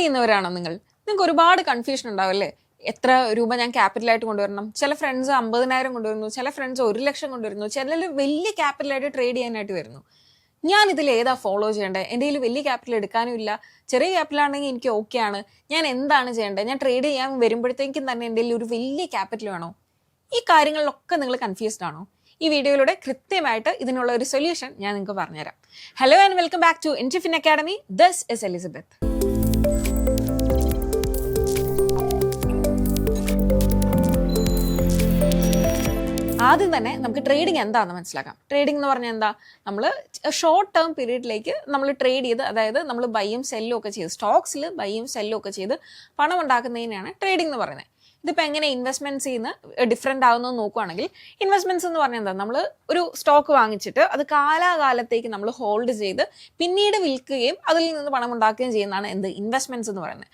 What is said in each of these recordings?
ചെയ്യുന്നവരാണോ നിങ്ങൾക്ക് ഒരുപാട് കൺഫ്യൂഷൻ ഉണ്ടാവും അല്ലേ? എത്ര രൂപ ഞാൻ ക്യാപിറ്റലായിട്ട് കൊണ്ടുവരണം? ചില ഫ്രണ്ട്സ് 50,000 കൊണ്ടുവരുന്നു, ചില ഫ്രണ്ട്സ് 1,00,000 കൊണ്ടുവരുന്നു, ചിലർ വലിയ ക്യാപിറ്റലായിട്ട് ട്രേഡ് ചെയ്യാനായിട്ട് വരുന്നു. ഞാൻ ഇതിൽ ഏതാ ഫോളോ ചെയ്യേണ്ടത്? എൻ്റെ കയ്യിൽ വലിയ ക്യാപിറ്റൽ എടുക്കാനും ഇല്ല, ചെറിയ ക്യാപിറ്റലാണെങ്കിൽ എനിക്ക് ഓക്കെ ആണ്. ഞാൻ എന്താണ് ചെയ്യേണ്ടത്? ഞാൻ ട്രേഡ് ചെയ്യാൻ വരുമ്പോഴത്തേക്കും തന്നെ എൻ്റെ കയ്യിൽ ഒരു വലിയ ക്യാപിറ്റൽ വേണോ? ഈ കാര്യങ്ങളിലൊക്കെ നിങ്ങൾ കൺഫ്യൂസ്ഡ് ആണോ? ഈ വീഡിയോയിലൂടെ കൃത്യമായിട്ട് ഇതിനുള്ള ഒരു സൊല്യൂഷൻ ഞാൻ നിങ്ങൾക്ക് പറഞ്ഞുതരാം. Hello and welcome back to Intrifin academy. This is Elizabeth. ആദ്യം തന്നെ നമുക്ക് ട്രേഡിംഗ് എന്താണെന്ന് മനസ്സിലാക്കാം. ട്രേഡിംഗ് എന്ന് പറഞ്ഞാൽ എന്താ? നമ്മൾ ഷോർട്ട് ടേം പീരീഡിലേക്ക് നമ്മൾ ട്രേഡ് ചെയ്ത്, അതായത് നമ്മൾ ബൈയും സെല്ലും ഒക്കെ ചെയ്ത്, സ്റ്റോക്സിൽ ബൈയും സെല്ലും ഒക്കെ ചെയ്ത് പണം ഉണ്ടാക്കുന്നതിനാണ് ട്രേഡിംഗ് എന്ന് പറയുന്നത്. ഇതിപ്പോൾ എങ്ങനെ ഇൻവെസ്റ്റ്മെൻറ്റ്സ് ചെയ്യുന്ന ഡിഫറെൻ്റ് ആവുന്നത് നോക്കുകയാണെങ്കിൽ, ഇൻവെസ്റ്റ്മെൻറ്റ്സ് എന്ന് പറഞ്ഞാൽ എന്താ? നമ്മൾ ഒരു സ്റ്റോക്ക് വാങ്ങിച്ചിട്ട് അത് കാലാകാലത്തേക്ക് നമ്മൾ ഹോൾഡ് ചെയ്ത് പിന്നീട് വിൽക്കുകയും അതിൽ നിന്ന് പണം ഉണ്ടാക്കുകയും ചെയ്യുന്നതാണ് എന്ത്? ഇൻവെസ്റ്റ്മെൻറ്റ്സ് എന്ന് പറയുന്നത്.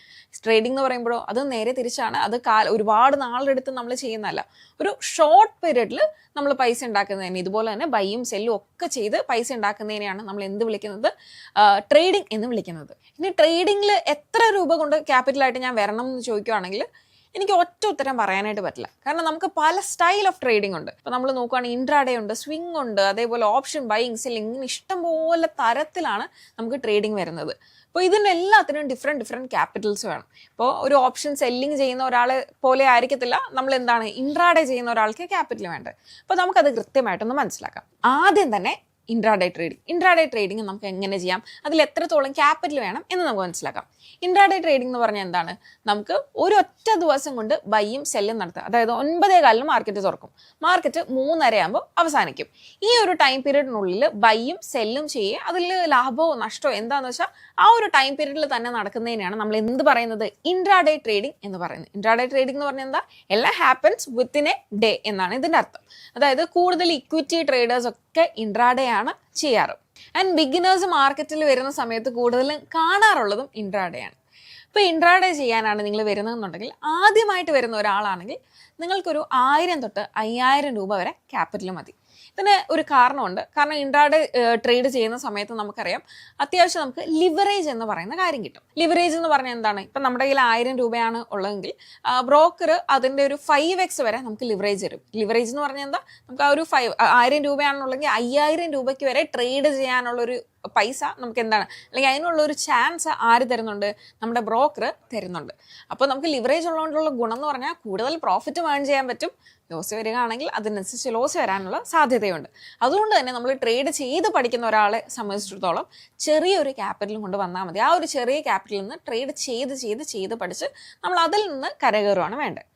ട്രേഡിംഗ് എന്ന് പറയുമ്പോഴോ അത് നേരെ തിരിച്ചാണ്. അത് ഒരുപാട് നാളെടുത്ത് നമ്മൾ ചെയ്യുന്നതല്ല, ഒരു ഷോർട്ട് പീരീഡിൽ നമ്മൾ പൈസ ഉണ്ടാക്കുന്നതിന്, ഇതുപോലെ തന്നെ ബൈയും സെല്ലും ഒക്കെ ചെയ്ത് പൈസ ഉണ്ടാക്കുന്നതിനെയാണ് നമ്മൾ എന്ത് വിളിക്കുന്നത്? ട്രേഡിംഗ് എന്ന് വിളിക്കുന്നത്. ഇനി ട്രേഡിങ്ങിൽ എത്ര രൂപ കൊണ്ട് ക്യാപിറ്റലായിട്ട് ഞാൻ വരണം എന്ന് ചോദിക്കുകയാണെങ്കിൽ എനിക്ക് ഒറ്റ ഉത്തരം പറയാനായിട്ട് പറ്റില്ല. കാരണം നമുക്ക് പല സ്റ്റൈൽ ഓഫ് ട്രേഡിംഗ് ഉണ്ട്. ഇപ്പോൾ നമ്മൾ നോക്കുകയാണെങ്കിൽ ഇൻട്രാഡേ ഉണ്ട്, സ്വിംഗ് ഉണ്ട്, അതേപോലെ ഓപ്ഷൻ ബൈയിങ് സെല്ലിങ്, ഇങ്ങനെ ഇഷ്ടംപോലെ തരത്തിലാണ് നമുക്ക് ട്രേഡിംഗ് വരുന്നത്. അപ്പോൾ ഇതിൻ്റെ എല്ലാത്തിനും ഡിഫറെൻറ്റ് ക്യാപിറ്റൽസ് വേണം. ഇപ്പോൾ ഒരു ഓപ്ഷൻ സെല്ലിങ് ചെയ്യുന്ന ഒരാളെ പോലെ ആയിരിക്കത്തില്ല നമ്മൾ എന്താണ് ഇൻട്രാഡേ ചെയ്യുന്ന ഒരാൾക്ക് ക്യാപിറ്റൽ വേണ്ടത്. അപ്പോൾ നമുക്കത് കൃത്യമായിട്ടൊന്ന് മനസ്സിലാക്കാം. ആദ്യം തന്നെ ഇൻട്രാഡേ ട്രേഡിംഗ് നമുക്ക് എങ്ങനെ ചെയ്യാം, അതിൽ എത്രത്തോളം ക്യാപിറ്റൽ വേണം എന്ന് നമുക്ക് മനസ്സിലാക്കാം. ഇൻട്രാഡേ ട്രേഡിംഗ് എന്ന് പറഞ്ഞാൽ എന്താണ്? നമുക്ക് ഒരൊറ്റ ദിവസം കൊണ്ട് ബൈയും സെല്ലും നടത്തുക. അതായത് 9:15 മാർക്കറ്റ് തുറക്കും, മാർക്കറ്റ് 3:30 ആകുമ്പോൾ അവസാനിക്കും. ഈ ഒരു ടൈം പീരീഡിനുള്ളിൽ ബൈയും സെല്ലും ചെയ്യുക, അതിൽ ലാഭമോ നഷ്ടമോ എന്താണെന്ന് വെച്ചാൽ ആ ഒരു ടൈം പീരീഡിൽ തന്നെ നടക്കുന്നതിനാണ് നമ്മൾ എന്ത് പറയുന്നത്? ഇൻട്രാഡേ ട്രേഡിംഗ് എന്ന് പറയുന്നത്. ഇൻട്രാഡേ ട്രേഡിംഗ് എന്ന് പറഞ്ഞാൽ എന്താ? എല്ലാം ഹാപ്പൻസ് വിത്തിൻ എ ഡേ എന്നാണ് ഇതിൻ്റെ അർത്ഥം. അതായത് കൂടുതൽ ഇക്വിറ്റി ട്രേഡേഴ്സ് ഒക്കെ ഇൻട്രാഡേ ആണ് ചെയ്യാറ്. ആൻഡ് ബിഗിനേഴ്സ് മാർക്കറ്റിൽ വരുന്ന സമയത്ത് കൂടുതലും കാണാറുള്ളതും ഇൻട്രാഡേ ആണ്. ഇപ്പോൾ ഇൻട്രാഡേ ചെയ്യാനാണ് നിങ്ങൾ വരുന്നതെന്നുണ്ടെങ്കിൽ, ആദ്യമായിട്ട് വരുന്ന ഒരാളാണെങ്കിൽ നിങ്ങൾക്കൊരു 1000 തൊട്ട് 5000 രൂപ വരെ ക്യാപിറ്റൽ മതി. ഇതിന് ഒരു കാരണമുണ്ട്. കാരണം ഇൻട്രാഡേ ട്രേഡ് ചെയ്യുന്ന സമയത്ത് നമുക്കറിയാം അത്യാവശ്യം നമുക്ക് ലിവറേജ് എന്ന് പറയുന്ന കാര്യം കിട്ടും. ലിവറേജ് എന്ന് പറഞ്ഞാൽ എന്താണ്? ഇപ്പം നമ്മുടെ കയ്യിൽ 1000 രൂപയാണ് ഉള്ളതെങ്കിൽ ബ്രോക്കർ അതിൻ്റെ ഒരു 5x വരെ നമുക്ക് ലിവറേജ് തരും. ലിവറേജ് എന്ന് പറഞ്ഞാൽ എന്താ? നമുക്ക് ആ ഒരു 1000 രൂപയാണെന്നുണ്ടെങ്കിൽ 5000 രൂപയ്ക്ക് വരെ ട്രേഡ് ചെയ്യാനുള്ളൊരു പൈസ നമുക്ക് എന്താണ്, അല്ലെങ്കിൽ അതിനുള്ള ഒരു ചാൻസ് ആര് തരുന്നുണ്ട്? നമ്മുടെ ബ്രോക്കർ തരുന്നുണ്ട്. അപ്പോൾ നമുക്ക് ലിവറേജ് ഉള്ളതുകൊണ്ടുള്ള ഗുണം എന്ന് പറഞ്ഞാൽ കൂടുതൽ പ്രോഫിറ്റ് ഏൺ ചെയ്യാൻ പറ്റും. ലോസ് വരികയാണെങ്കിൽ അതിനനുസരിച്ച് ലോസ് വരാനുള്ള സാധ്യതയുണ്ട്. അതുകൊണ്ട് തന്നെ നമ്മൾ ട്രേഡ് ചെയ്ത് പഠിക്കുന്ന ഒരാളെ സംബന്ധിച്ചിടത്തോളം ചെറിയൊരു ക്യാപിറ്റലും കൊണ്ട് വന്നാൽ മതി. ആ ഒരു ചെറിയ ക്യാപിറ്റലിൽ നിന്ന് ട്രേഡ് ചെയ്ത് പഠിച്ച് നമ്മൾ അതിൽ നിന്ന് കരകയറുകയാണ് വേണ്ടത്.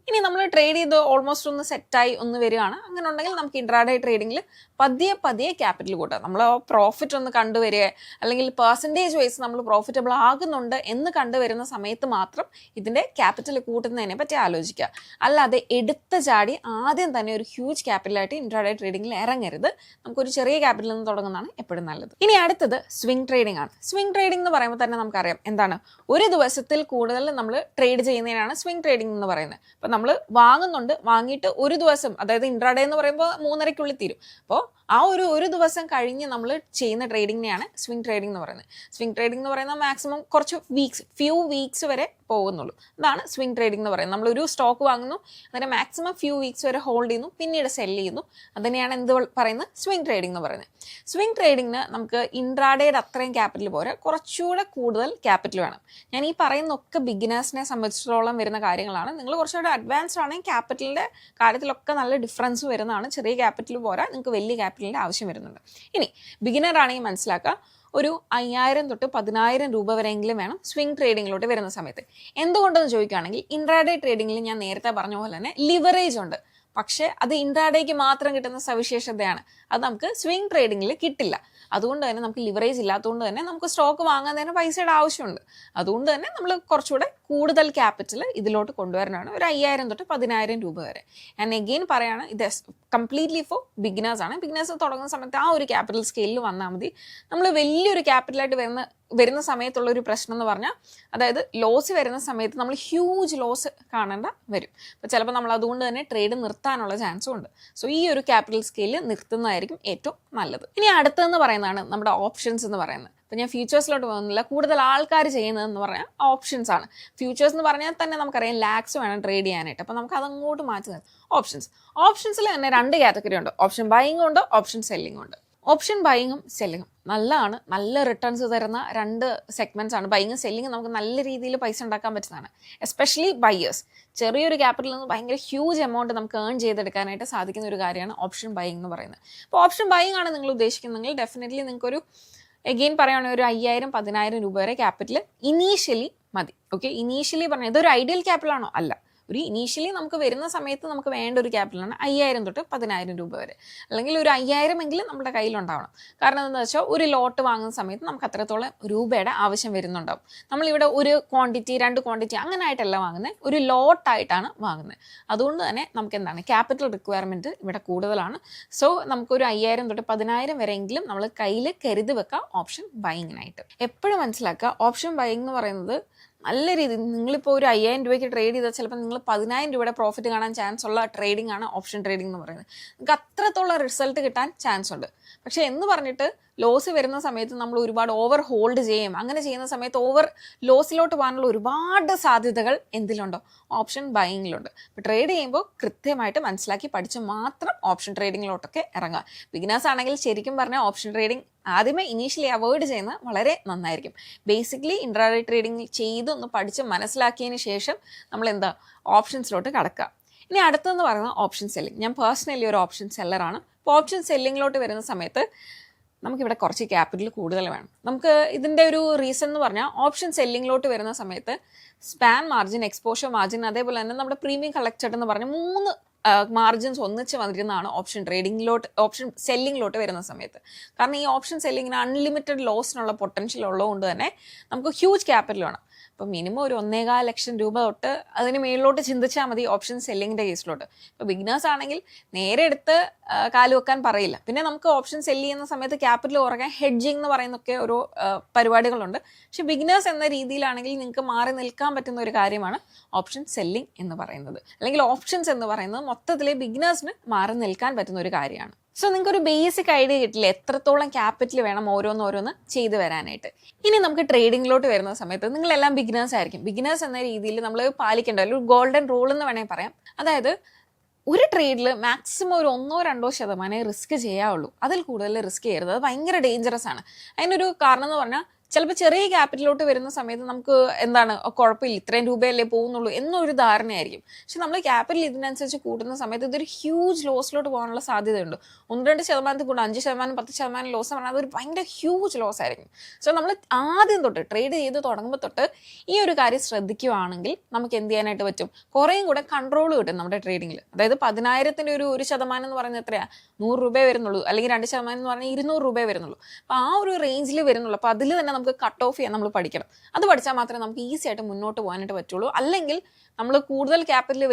ഇനി നമ്മൾ ട്രേഡ് ചെയ്ത് ഓൾമോസ്റ്റ് ഒന്ന് സെറ്റായി ഒന്ന് വരികയാണ്, അങ്ങനെ ഉണ്ടെങ്കിൽ നമുക്ക് ഇൻട്രാഡേ ട്രേഡിങ്ങിൽ പതിയെ ക്യാപിറ്റൽ കൂട്ടുക. നമ്മൾ പ്രോഫിറ്റ് ഒന്ന് കണ്ടുവരിക, അല്ലെങ്കിൽ പെർസെൻറ്റേജ് വൈസ് നമ്മൾ പ്രോഫിറ്റബിൾ ആകുന്നുണ്ട് എന്ന് കണ്ടുവരുന്ന സമയത്ത് മാത്രം ഇതിൻ്റെ ക്യാപിറ്റൽ കൂട്ടുന്നതിനെ പറ്റി ആലോചിക്കുക. അല്ലാതെ എടുത്ത ചാടി ആദ്യം തന്നെ ഒരു ഹ്യൂജ് ക്യാപിറ്റലായിട്ട് ഇൻട്രാഡേ ട്രേഡിങ്ങിൽ ഇറങ്ങരുത്. നമുക്കൊരു ചെറിയ ക്യാപിറ്റലിൽ നിന്ന് തുടങ്ങുന്നതാണ് എപ്പോഴും നല്ലത്. ഇനി അടുത്തത് സ്വിംഗ് ട്രേഡിംഗ് ആണ്. സ്വിംഗ് ട്രേഡിംഗ് എന്ന് പറയുമ്പോൾ തന്നെ നമുക്കറിയാം എന്താണ്? ഒരു ദിവസത്തിൽ കൂടുതൽ നമ്മൾ ട്രേഡ് ചെയ്യുന്നതിനാണ് സ്വിംഗ് ട്രേഡിംഗ് എന്ന് പറയുന്നത്. അപ്പം നമ്മൾ വാങ്ങിയിട്ട് ഒരു ദിവസം, അതായത് ഇൻട്രാഡേ എന്ന് പറയുമ്പോൾ 3:30 തീരും. അപ്പോൾ ആ ഒരു ദിവസം കഴിഞ്ഞ് നമ്മൾ ചെയ്യുന്ന ട്രേഡിങ്ങിനെയാണ് സ്വിംഗ് ട്രേഡിംഗ് എന്ന് പറയുന്നത്. സ്വിംഗ് ട്രേഡിംഗ് എന്ന് പറയുന്നത് മാക്സിമം കുറച്ച് ഫ്യൂ വീക്സ് വരെ പോകുന്നുള്ളൂ. അതാണ് സ്വിംഗ് ട്രേഡിംഗ് എന്ന് പറയുന്നത്. നമ്മളൊരു സ്റ്റോക്ക് വാങ്ങുന്നു, അതിനെ മാക്സിമം ഫ്യൂ വീക്സ് വരെ ഹോൾഡ് ചെയ്യുന്നു, പിന്നീട് സെല്ല് ചെയ്യുന്നു. അതിനെയാണ് എന്ത് പറയുന്നത്? സ്വിംഗ് ട്രേഡിംഗ് എന്ന് പറയുന്നത്. സ്വിംഗ് ട്രേഡിങ്ങിന് നമുക്ക് ഇൻട്രാഡേയുടെ അത്രയും ക്യാപിറ്റൽ പോരാ, കുറച്ചുകൂടെ കൂടുതൽ ക്യാപിറ്റൽ വേണം. ഞാൻ ഈ പറയുന്നൊക്കെ ബിഗിനേഴ്സിനെ സംബന്ധിച്ചിടത്തോളം വരുന്ന കാര്യങ്ങളാണ്. നിങ്ങൾ കുറച്ചുകൂടെ അഡ്വാൻസ്ഡ് ആണെങ്കിൽ ക്യാപിറ്റലിൻ്റെ കാര്യത്തിലൊക്കെ നല്ല ഡിഫറൻസ് വരുന്നതാണ്. ചെറിയ ക്യാപിറ്റൽ പോരാ, നിങ്ങൾക്ക് വലിയ ക്യാപിറ്റലിൻ്റെ ആവശ്യം വരുന്നുണ്ട്. ഇനി ബിഗിനർ ആണെങ്കിൽ മനസ്സിലാക്കുക, ഒരു 5000 തൊട്ട് 10000 രൂപ വരെയെങ്കിലും വേണം സ്വിംഗ് ട്രേഡിങ്ങിലോട്ട് വരുന്ന സമയത്ത്. എന്തുകൊണ്ടെന്ന് ചോദിക്കുകയാണെങ്കിൽ, ഇൻട്രാഡേ ട്രേഡിങ്ങിൽ ഞാൻ നേരത്തെ പറഞ്ഞ പോലെ തന്നെ ലിവറേജ് ഉണ്ട്. പക്ഷേ അത് ഇൻട്രാഡേക്ക് മാത്രം കിട്ടുന്ന സവിശേഷതയാണ്. അത് നമുക്ക് സ്വിംഗ് ട്രേഡിങ്ങിൽ കിട്ടില്ല. അതുകൊണ്ട് തന്നെ നമുക്ക് ലിവറേജ് ഇല്ലാത്തതുകൊണ്ട് തന്നെ നമുക്ക് സ്റ്റോക്ക് വാങ്ങുന്നതിന് പൈസയുടെ ആവശ്യമുണ്ട്. അതുകൊണ്ട് തന്നെ നമ്മൾ കുറച്ചുകൂടെ കൂടുതൽ ക്യാപിറ്റൽ ഇതിലോട്ട് കൊണ്ടുവരാനാണ്. ഒരു 5000 തൊട്ട് 10000 രൂപ വരെ. ഞാൻ എഗെയിൻ പറയാണ്, ഇത് കംപ്ലീറ്റ്ലി ഫോർ ബിഗിനേഴ്സ് ആണ്. ബിഗിനേഴ്സ് തുടങ്ങുന്ന സമയത്ത് ആ ഒരു ക്യാപിറ്റൽ സ്കെയിലിൽ വന്നാൽ മതി. നമ്മൾ വലിയൊരു ക്യാപിറ്റലായിട്ട് വരുന്ന സമയത്തുള്ള ഒരു പ്രശ്നം എന്ന് പറഞ്ഞാൽ, അതായത് ലോസ് വരുന്ന സമയത്ത് നമ്മൾ ഹ്യൂജ് ലോസ് കാണേണ്ട വരും. അപ്പോൾ ചിലപ്പോൾ നമ്മൾ അതുകൊണ്ട് തന്നെ ട്രേഡ് നിർത്താനുള്ള ചാൻസും ഉണ്ട്. സോ ഈ ഒരു ക്യാപിറ്റൽ സ്കെയിലിൽ നിർത്തുന്നതായിരിക്കും ഏറ്റവും നല്ലത്. ഇനി അടുത്തതെന്ന് പറയുന്നതാണ് നമ്മുടെ ഓപ്ഷൻസ് എന്ന് പറയുന്നത്. അപ്പോൾ ഞാൻ ഫ്യൂച്ചേഴ്സിലോട്ട് പോകുന്നില്ല. കൂടുതൽ ആൾക്കാർ ചെയ്യുന്നതെന്ന് പറഞ്ഞാൽ ഓപ്ഷൻസ് ആണ്. ഫ്യൂച്ചേഴ്സ് എന്ന് പറഞ്ഞാൽ തന്നെ നമുക്കറിയാം ലാക്സ് വേണം ട്രേഡ് ചെയ്യാനായിട്ട്. അപ്പോൾ നമുക്ക് അതങ്ങോട്ട് മാറ്റുന്നത് ഓപ്ഷൻസിൽ തന്നെ 2 കാറ്റഗറി ഉണ്ട്. ഓപ്ഷൻ ബൈയിങ് ഉണ്ട്, ഓപ്ഷൻ സെല്ലിംഗ് ഉണ്ട്. ഓപ്ഷൻ ബൈയിങ്ങും സെല്ലിങ്ങും നല്ലതാണ്, നല്ല റിട്ടേൺസ് തരുന്ന 2 സെഗ്മെന്റ്സ് ആണ്. ബൈയിങ്ങും സെല്ലിങ്ങും നമുക്ക് നല്ല രീതിയിൽ പൈസ ഉണ്ടാക്കാൻ പറ്റുന്നതാണ്. എസ്പെഷ്യലി ബയ്യേഴ്സ് ചെറിയൊരു ക്യാപിറ്റലിൽ നിന്ന് ഭയങ്കര ഹ്യൂജ് എമൗണ്ട് നമുക്ക് ഏൺ ചെയ്തെടുക്കാനായിട്ട് സാധിക്കുന്ന ഒരു കാര്യമാണ് ഓപ്ഷൻ ബൈയിങ് എന്ന് പറയുന്നത്. അപ്പോൾ ഓപ്ഷൻ ബൈയിങ് ആണ് നിങ്ങൾ ഉദ്ദേശിക്കുന്നതെങ്കിൽ ഡെഫിനറ്റ്ലി നിങ്ങൾക്കൊരു എഗെയിൻ പറയുകയാണെങ്കിൽ ഒരു 5000-10,000 രൂപ വരെ ക്യാപിറ്റൽ ഇനീഷ്യലി മതി. ഓക്കെ, ഇനീഷ്യലി പറഞ്ഞാൽ ഇതൊരു ഐഡിയൽ ക്യാപിറ്റലാണോ? അല്ല. ഒരു ഇനീഷ്യലി നമുക്ക് വരുന്ന സമയത്ത് നമുക്ക് വേണ്ട ഒരു ക്യാപിറ്റലാണ് 5000 തൊട്ട് 10,000 രൂപ വരെ, അല്ലെങ്കിൽ ഒരു 5000 എങ്കിലും നമ്മുടെ കയ്യിലുണ്ടാവണം. കാരണം എന്താണെന്ന് വെച്ചാൽ ഒരു ലോട്ട് വാങ്ങുന്ന സമയത്ത് നമുക്ക് അത്രത്തോളം രൂപയുടെ ആവശ്യം വരുന്നുണ്ടാവും. നമ്മളിവിടെ ഒരു ക്വാണ്ടിറ്റി 2 ക്വാണ്ടിറ്റി അങ്ങനെ ആയിട്ടല്ല വാങ്ങുന്നത്, ഒരു ലോട്ടായിട്ടാണ് വാങ്ങുന്നത്. അതുകൊണ്ട് തന്നെ നമുക്ക് എന്താണ് ക്യാപിറ്റൽ റിക്വയർമെൻറ്റ് ഇവിടെ കൂടുതലാണ്. സോ നമുക്കൊരു 5000 തൊട്ട് 10,000 വരെയെങ്കിലും നമ്മൾ കയ്യിൽ കരുതി വെക്കുക ഓപ്ഷൻ ബൈയിങ്ങിനായിട്ട്. എപ്പോഴും മനസ്സിലാക്കുക, ഓപ്ഷൻ ബൈയിങ് എന്ന് പറയുന്നത് നല്ല രീതിയിൽ നിങ്ങളിപ്പോൾ ഒരു 5000 രൂപയ്ക്ക് ട്രേഡ് ചെയ്താൽ ചിലപ്പോൾ നിങ്ങൾ 10,000 രൂപയുടെ പ്രോഫിറ്റ് കാണാൻ ചാൻസ് ഉള്ള ട്രേഡിംഗ് ആണ് ഓപ്ഷൻ ട്രേഡിംഗ് എന്ന് പറയുന്നത്. നിങ്ങൾക്ക് അത്രത്തോളം റിസൾട്ട് കിട്ടാൻ ചാൻസ് ഉണ്ട്. പക്ഷേ എന്ന് പറഞ്ഞിട്ട് ലോസ് വരുന്ന സമയത്ത് നമ്മൾ ഒരുപാട് ഓവർ ഹോൾഡ് ചെയ്യും. അങ്ങനെ ചെയ്യുന്ന സമയത്ത് ഓവർ ലോസിലോട്ട് പോകാനുള്ള ഒരുപാട് സാധ്യതകൾ എന്തിലുണ്ടോ? ഓപ്ഷൻ ബൈയിങ്ങിലുണ്ട്. അപ്പോൾ ട്രേഡ് ചെയ്യുമ്പോൾ കൃത്യമായിട്ട് മനസ്സിലാക്കി പഠിച്ച് മാത്രം ഓപ്ഷൻ ട്രേഡിങ്ങിലോട്ടൊക്കെ ഇറങ്ങുക. ബിഗിനേഴ്സ് ആണെങ്കിൽ ശരിക്കും പറഞ്ഞാൽ ഓപ്ഷൻ ട്രേഡിംഗ് ആദ്യമേ ഇനീഷ്യലി അവോയ്ഡ് ചെയ്യുന്നത് വളരെ നന്നായിരിക്കും. ബേസിക്കലി ഇൻട്രാഡേ ട്രേഡിംഗ് ചെയ്തൊന്ന് പഠിച്ച് മനസ്സിലാക്കിയതിന് ശേഷം നമ്മൾ ഓപ്ഷൻസിലോട്ട് കടക്കുക. ഇനി അടുത്തെന്ന് പറയുന്നത് ഓപ്ഷൻ സെല്ലിംഗ്. ഞാൻ പേഴ്സണലി ഒരു ഓപ്ഷൻ സെല്ലറാണ്. അപ്പോൾ ഓപ്ഷൻ സെല്ലിങ്ങിലോട്ട് വരുന്ന സമയത്ത് നമുക്കിവിടെ കുറച്ച് ക്യാപിറ്റൽ കൂടുതൽ വേണം. നമുക്ക് ഇതിൻ്റെ ഒരു റീസൺ എന്ന് പറഞ്ഞാൽ ഓപ്ഷൻ സെല്ലിങ്ങിലോട്ട് വരുന്ന സമയത്ത് സ്പാൻ മാർജിൻ, എക്സ്പോഷർ മാർജിൻ, അതേപോലെ തന്നെ നമ്മുടെ പ്രീമിയം കളക്റ്റഡ് എന്ന് പറഞ്ഞ 3 മാർജിൻസ് ഒന്നിച്ച് വന്നിരുന്നതാണ് ഓപ്ഷൻ സെല്ലിങ്ങിലോട്ട് വരുന്ന സമയത്ത്. കാരണം ഈ ഓപ്ഷൻ സെല്ലിങ്ങിന് അൺലിമിറ്റഡ് ലോസിനുള്ള പൊട്ടൻഷ്യൽ ഉള്ളതുകൊണ്ട് തന്നെ നമുക്ക് ഹ്യൂജ് ക്യാപിറ്റൽ വേണം. അപ്പോൾ മിനിമം ഒരു 1.25 ലക്ഷം രൂപ തൊട്ട് അതിന് മേളിലോട്ട് ചിന്തിച്ചാൽ മതി ഓപ്ഷൻ സെല്ലിങ്ങിൻ്റെ കേസിലോട്ട്. ഇപ്പോൾ ബിഗിനേഴ്സ് ആണെങ്കിൽ നേരെ എടുത്ത് കാല് വെക്കാൻ പറയില്ല. പിന്നെ നമുക്ക് ഓപ്ഷൻ സെല്ല് ചെയ്യുന്ന സമയത്ത് ക്യാപിറ്റൽ കുറയ്ക്കാൻ ഹെഡ്ജിങ് എന്ന് പറയുന്നൊക്കെ ഓരോ പരിപാടികളുണ്ട്. പക്ഷെ ബിഗിനേഴ്സ് എന്ന രീതിയിലാണെങ്കിൽ നിങ്ങൾക്ക് മാറി നിൽക്കാൻ പറ്റുന്ന ഒരു കാര്യമാണ് ഓപ്ഷൻ സെല്ലിംഗ് എന്ന് പറയുന്നത്. അല്ലെങ്കിൽ ഓപ്ഷൻസ് എന്ന് പറയുന്നത് മൊത്തത്തിലെ ബിഗിനേഴ്സിന് മാറി നിൽക്കാൻ പറ്റുന്ന ഒരു കാര്യമാണ്. സോ നിങ്ങൾക്ക് ഒരു ബേസിക് ഐഡിയ കിട്ടില്ല എത്രത്തോളം ക്യാപിറ്റൽ വേണം ഓരോന്ന് ചെയ്ത് വരാനായിട്ട്. ഇനി നമുക്ക് ട്രേഡിങ്ങിലോട്ട് വരുന്ന സമയത്ത് നിങ്ങളെല്ലാം ബിഗിനേഴ്സ് ആയിരിക്കും. ബിഗിനേഴ്സ് എന്ന രീതിയിൽ നമ്മൾ പാലിക്കേണ്ട ഒരു ഗോൾഡൻ റൂൾ എന്ന് വേണമെങ്കിൽ പറയാം. അതായത് ഒരു ട്രേഡിൽ മാക്സിമം ഒരു 1-2% റിസ്ക് ചെയ്യാവുള്ളൂ. അതിൽ കൂടുതൽ റിസ്ക് ചെയ്യരുത്. അത് ഭയങ്കര ഡേഞ്ചറസ് ആണ്. അതിനൊരു കാരണം എന്ന് പറഞ്ഞാൽ ചിലപ്പോൾ ചെറിയ ക്യാപിറ്റലോട്ട് വരുന്ന സമയത്ത് നമുക്ക് കുഴപ്പമില്ല, ഇത്രയും രൂപയല്ലേ പോകുന്നുള്ളൂ എന്നൊരു ധാരണയായിരിക്കും. പക്ഷെ നമ്മൾ ക്യാപിറ്റൽ ഇതിനനുസരിച്ച് കൂട്ടുന്ന സമയത്ത് ഇതൊരു ഹ്യൂജ് ലോസിലോട്ട് പോകാനുള്ള സാധ്യതയുണ്ട്. 1-2% കൂടെ 5%, 10% ലോസ് പറഞ്ഞാൽ അതൊരു ഭയങ്കര ഹ്യൂജ് ലോസ് ആയിരിക്കും. സോ നമ്മൾ ആദ്യം തൊട്ട് ട്രേഡ് ചെയ്ത് തുടങ്ങുമ്പോൾ തൊട്ട് ഈ ഒരു കാര്യം ശ്രദ്ധിക്കുകയാണെങ്കിൽ നമുക്ക് എന്ത് ചെയ്യാനായിട്ട് പറ്റും? കുറേയും കൂടെ കൺട്രോൾ കിട്ടും നമ്മുടെ ട്രേഡിങ്ങിൽ. അതായത് 10,000-ന്റെ ഒരു 1% എന്ന് പറയുന്നത് എത്രയാണ്? 100 രൂപയെ വരുന്നുള്ളൂ. അല്ലെങ്കിൽ 2% എന്ന് പറഞ്ഞാൽ 200 രൂപയെ വരുന്നുള്ളൂ. അപ്പോൾ ആ ഒരു റേഞ്ചിൽ വരുന്നുള്ളൂ. അപ്പോൾ അതിൽ തന്നെ നമുക്ക് കട്ട് ഓഫ് ചെയ്യാൻ നമ്മൾ പഠിക്കണം. അത് പഠിച്ചാൽ മാത്രമേ നമുക്ക് ഈസി ആയിട്ട് മുന്നോട്ട് പോകാനായിട്ട് പറ്റുള്ളൂ. അല്ലെങ്കിൽ നമ്മൾ കൂടുതൽ ക്യാപിറ്റൽ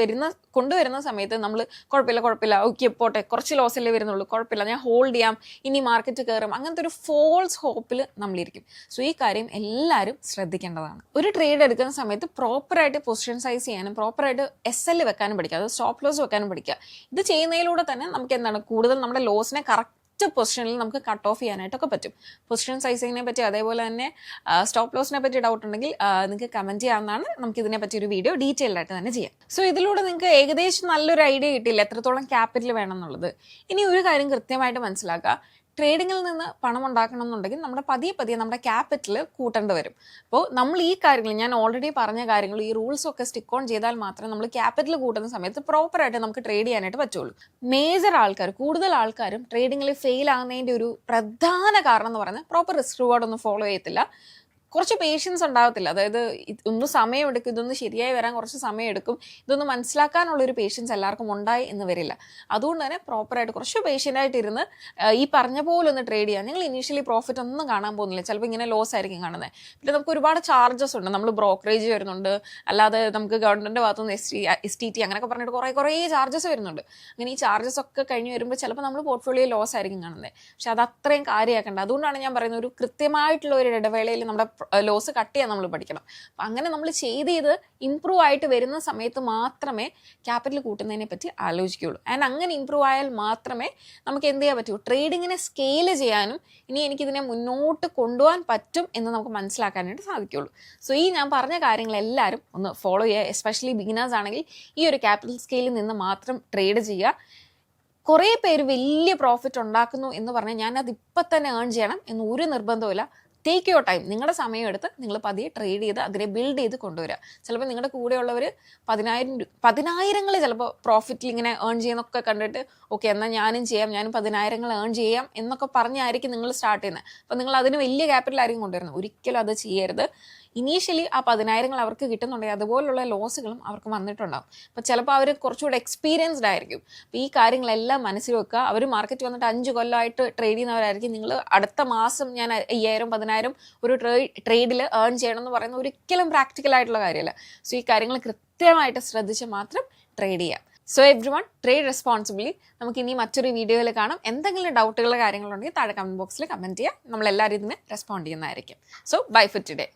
കൊണ്ടുവരുന്ന സമയത്ത് നമ്മൾ കുഴപ്പമില്ല, ഓക്കെ പോട്ടെ, കുറച്ച് ലോസല്ലേ വരുന്നുള്ളൂ, കുഴപ്പമില്ല, ഞാൻ ഹോൾഡ് ചെയ്യാം, ഇനി മാർക്കറ്റ് കയറും, അങ്ങനത്തെ ഒരു ഫോൾസ് ഹോപ്പിൽ നമ്മളിരിക്കും. സോ ഈ കാര്യം എല്ലാവരും ശ്രദ്ധിക്കേണ്ടതാണ്. ഒരു ട്രേഡ് എടുക്കുന്ന സമയത്ത് പ്രോപ്പറായിട്ട് പൊസിഷൻ സൈസ് ചെയ്യാനും പ്രോപ്പറായിട്ട് SL വെക്കാനും പഠിക്കുക, അത് സ്റ്റോപ്പ് ലോസ് വെക്കാനും പഠിക്കുക. ഇത് ചെയ്യുന്നതിലൂടെ തന്നെ നമുക്ക് കൂടുതൽ നമ്മുടെ ലോസിനെ കറക്റ്റ് പൊസിഷനിൽ നമുക്ക് കട്ട് ഓഫ് ചെയ്യാനായിട്ടൊക്കെ പറ്റും. പൊസിഷൻ സൈസിങ്ങിനെ പറ്റി അതേപോലെ തന്നെ സ്റ്റോപ്പ് ലോസിനെ പറ്റി ഡൗട്ട് ഉണ്ടെങ്കിൽ നിങ്ങൾക്ക് കമൻറ്റ് ചെയ്യാവുന്നതാണ്. നമുക്ക് ഇതിനെ പറ്റി ഒരു വീഡിയോ ഡീറ്റെയിൽഡ് ആയിട്ട് തന്നെ ചെയ്യാം. സോ ഇതിലൂടെ നിങ്ങൾക്ക് ഏകദേശം നല്ലൊരു ഐഡിയ കിട്ടില്ല എത്രത്തോളം ക്യാപിറ്റൽ വേണം എന്നുള്ളത്. ഇനി ഒരു കാര്യം കൃത്യമായിട്ട് മനസ്സിലാക്കുക, ട്രേഡിങ്ങിൽ നിന്ന് പണം ഉണ്ടാക്കണം എന്നുണ്ടെങ്കിൽ നമ്മുടെ പതിയെ നമ്മുടെ ക്യാപിറ്റൽ കൂട്ടേണ്ടി വരും. അപ്പോൾ നമ്മൾ ഈ കാര്യങ്ങൾ ഞാൻ ഓൾറെഡി പറഞ്ഞ കാര്യങ്ങൾ ഈ റൂൾസ് ഒക്കെ സ്റ്റിക്ക് ഓൺ ചെയ്താൽ മാത്രമേ നമ്മൾ ക്യാപിറ്റൽ കൂട്ടുന്ന സമയത്ത് പ്രോപ്പറായിട്ട് നമുക്ക് ട്രേഡ് ചെയ്യാനായിട്ട് പറ്റുള്ളൂ. കൂടുതൽ ആൾക്കാരും ട്രേഡിങ്ങിൽ ഫെയിൽ ആകുന്നതിൻ്റെ ഒരു പ്രധാന കാരണം എന്ന് പറയുന്നത് പ്രോപ്പർ റിസ്ക് റിവാർഡ് ഒന്നും ഫോളോ ചെയ്യത്തില്ല. കുറച്ച് പേഷ്യൻസ് ഉണ്ടാകത്തില്ല. അതായത് ഒന്ന് സമയമെടുക്കും, ഇതൊന്ന് ശരിയായി വരാൻ കുറച്ച് സമയമെടുക്കും, ഇതൊന്ന് മനസ്സിലാക്കാനുള്ളൊരു പേഷ്യൻസ് എല്ലാവർക്കും ഉണ്ടായി എന്ന് വരില്ല. അതുകൊണ്ട് തന്നെ പ്രോപ്പറായിട്ട് കുറച്ച് പേഷ്യൻ്റായിട്ട് ഇരുന്ന് ഈ പറഞ്ഞ പോലെ ഒന്ന് ട്രേഡ് ചെയ്യാം. നിങ്ങൾ ഇനീഷ്യലി പ്രോഫിറ്റ് ഒന്നും കാണാൻ പോകുന്നില്ല, ചിലപ്പോൾ ഇങ്ങനെ ലോസ് ആയിരിക്കും കാണുന്നത്. പിന്നെ നമുക്ക് ഒരുപാട് ചാർജസ് ഉണ്ട്. നമ്മൾ ബ്രോക്കറേജ് വരുന്നുണ്ട്, അല്ലാതെ നമുക്ക് ഗവൺമെൻറ് ഭാഗത്തുനിന്ന് STT അങ്ങനെയൊക്കെ പറഞ്ഞിട്ട് കുറേ ചാർജസ് വരുന്നുണ്ട്. അങ്ങനെ ഈ ചാർജസ് ഒക്കെ കഴിഞ്ഞ് വരുമ്പോൾ ചിലപ്പോൾ നമ്മൾ പോർട്ട്ഫോളിയോ ലോസ് ആയിരിക്കും കാണുന്നത്. പക്ഷെ അത് അത്രയും കാര്യമാക്കേണ്ട. അതുകൊണ്ടാണ് ഞാൻ പറയുന്നത് ഒരു കൃത്യമായിട്ടുള്ള ഒരു ഇടവേളയിൽ നമ്മുടെ ലോസ് കട്ട് ചെയ്യാൻ നമ്മൾ പഠിക്കണം. അപ്പം അങ്ങനെ നമ്മൾ ചെയ്ത് ഇമ്പ്രൂവ് ആയിട്ട് വരുന്ന സമയത്ത് മാത്രമേ ക്യാപിറ്റൽ കൂട്ടുന്നതിനെ പറ്റി ആലോചിക്കുകയുള്ളൂ. ആൻഡ് അങ്ങനെ ഇമ്പ്രൂവ് ആയാൽ മാത്രമേ നമുക്ക് എന്ത് ചെയ്യാൻ പറ്റൂ, ട്രേഡിങ്ങിനെ സ്കെയിൽ ചെയ്യാനും ഇനി എനിക്കിതിനെ മുന്നോട്ട് കൊണ്ടുപോകാൻ പറ്റും എന്ന് നമുക്ക് മനസ്സിലാക്കാനായിട്ട് സാധിക്കുകയുള്ളൂ. സോ ഈ ഞാൻ പറഞ്ഞ കാര്യങ്ങളെല്ലാവരും ഒന്ന് ഫോളോ ചെയ്യുക. എസ്പെഷ്യലി ബിഗിനേഴ്സ് ആണെങ്കിൽ ഈ ഒരു ക്യാപിറ്റൽ സ്കെയിലിൽ നിന്ന് മാത്രം ട്രേഡ് ചെയ്യുക. കുറേ പേര് വലിയ പ്രോഫിറ്റ് ഉണ്ടാക്കുന്നു എന്ന് പറഞ്ഞാൽ ഞാനത് ഇപ്പം തന്നെ ഏൺ ചെയ്യണം എന്ന് ഒരു നിർബന്ധമില്ല. Take your time. നിങ്ങളുടെ സമയം എടുത്ത് നിങ്ങൾ പതിയെ ട്രേഡ് ചെയ്ത് അതിനെ ബിൽഡ് ചെയ്ത് കൊണ്ടുവരിക. ചിലപ്പോൾ നിങ്ങളുടെ കൂടെയുള്ളവർ 10,000 ചിലപ്പോൾ പ്രോഫിറ്റിൽ ഇങ്ങനെ ഏൺ ചെയ്യുന്നൊക്കെ കണ്ടിട്ട് ഓക്കെ എന്നാൽ ഞാനും ചെയ്യാം, ഞാനും 10,000 ഏൺ ചെയ്യാം എന്നൊക്കെ പറഞ്ഞായിരിക്കും നിങ്ങൾ സ്റ്റാർട്ട് ചെയ്യുന്നത്. അപ്പോൾ നിങ്ങൾ അതിന് വലിയ ക്യാപിറ്റൽ ആയിരിക്കും കൊണ്ടുവരുന്നത്. ഒരിക്കലും അത് ചെയ്യരുത്. ഇനീഷ്യലി ആ 10,000 അവർക്ക് കിട്ടുന്നുണ്ടെങ്കിൽ അതുപോലുള്ള ലോസുകളും അവർക്ക് വന്നിട്ടുണ്ടാകും. അപ്പോൾ ചിലപ്പോൾ അവർ കുറച്ചുകൂടെ എക്സ്പീരിയൻസ്ഡ് ആയിരിക്കും. അപ്പോൾ ഈ കാര്യങ്ങളെല്ലാം മനസ്സിൽ വെക്കുക. അവർ മാർക്കറ്റ് വന്നിട്ട് 5 കൊല്ലമായിട്ട് ട്രേഡ് ചെയ്യുന്നവരായിരിക്കും. നിങ്ങൾ അടുത്ത മാസം ഞാൻ 5,000 10,000 ഒരു ട്രേഡിൽ ഏൺ ചെയ്യണം എന്ന് പറയുന്നത് ഒരിക്കലും പ്രാക്ടിക്കൽ ആയിട്ടുള്ള കാര്യമല്ല. സോ ഈ കാര്യങ്ങൾ കൃത്യമായിട്ട് ശ്രദ്ധിച്ച് മാത്രം ട്രേഡ് ചെയ്യാം. So every one trade responsibly. നമുക്ക് ഇനി മറ്റൊരു വീഡിയോയിൽ കാണാം. എന്തെങ്കിലും ഡൗട്ടുകൾ കാര്യങ്ങളുണ്ടെങ്കിൽ താഴെ കമൻറ്റ് ബോക്സിൽ കമൻറ്റ് ചെയ്യാം. നമ്മളെല്ലാവരും ഇതിന് റെസ്പോണ്ട് ചെയ്യുന്നതായിരിക്കും. So bye for today.